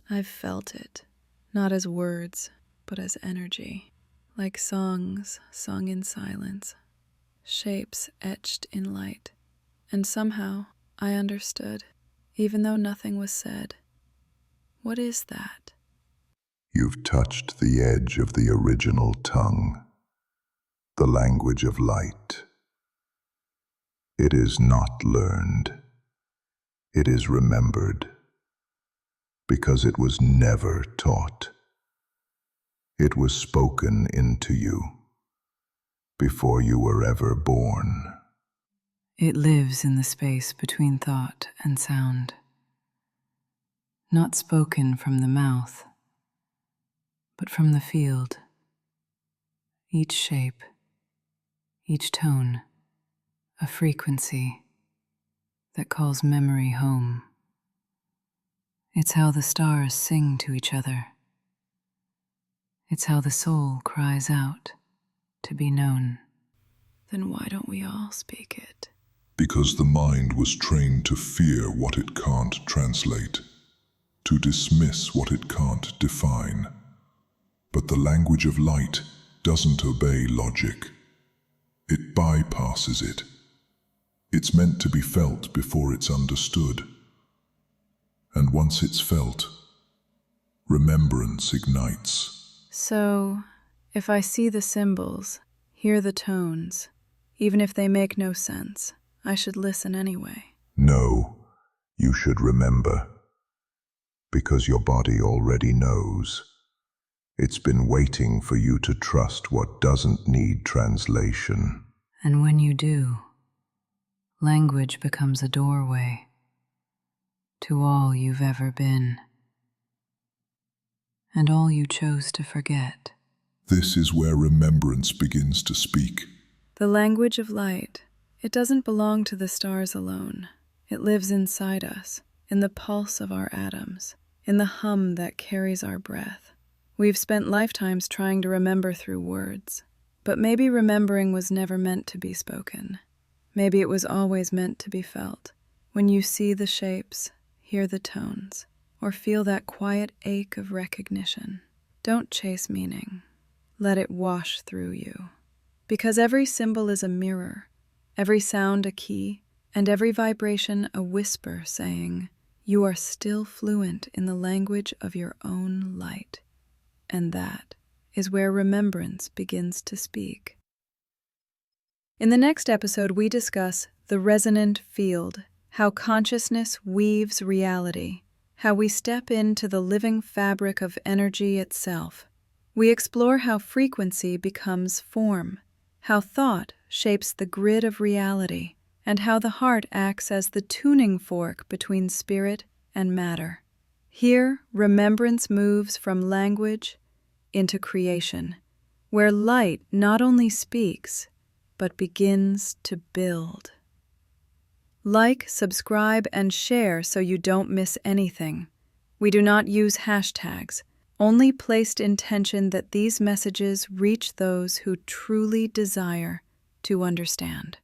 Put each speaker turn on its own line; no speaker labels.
I've felt it, not as words, but as energy, like songs sung in silence, shapes etched in light. And somehow I understood, even though nothing was said. What is that?
You've touched the edge of the original tongue, the language of light. It is not learned. It is remembered, because it was never taught. It was spoken into you before you were ever born.
It lives in the space between thought and sound, not spoken from the mouth, but from the field. Each shape, each tone, a frequency that calls memory home. It's how the stars sing to each other. It's how the soul cries out to be known. Then why don't we all speak it?
Because the mind was trained to fear what it can't translate, to dismiss what it can't define. But the language of light doesn't obey logic. It bypasses it. It's meant to be felt before it's understood. And once it's felt, remembrance ignites.
So, if I see the symbols, hear the tones, even if they make no sense, I should listen anyway.
No, you should remember, because your body already knows. It's been waiting for you to trust what doesn't need translation.
And when you do, language becomes a doorway to all you've ever been, and all you chose to forget.
This is where remembrance begins to speak.
The language of light, it doesn't belong to the stars alone. It lives inside us, in the pulse of our atoms, in the hum that carries our breath. We've spent lifetimes trying to remember through words, but maybe remembering was never meant to be spoken. Maybe it was always meant to be felt. When you see the shapes, hear the tones, or feel that quiet ache of recognition, don't chase meaning. Let it wash through you. Because every symbol is a mirror, every sound a key, and every vibration a whisper saying, you are still fluent in the language of your own light. And that is where remembrance begins to speak. In the next episode, we discuss the resonant field, how consciousness weaves reality, how we step into the living fabric of energy itself. We explore how frequency becomes form, how thought shapes the grid of reality, and how the heart acts as the tuning fork between spirit and matter. Here, remembrance moves from language into creation, where light not only speaks, but begins to build. Like, subscribe, and share so you don't miss anything. We do not use hashtags, only placed intention that these messages reach those who truly desire to understand.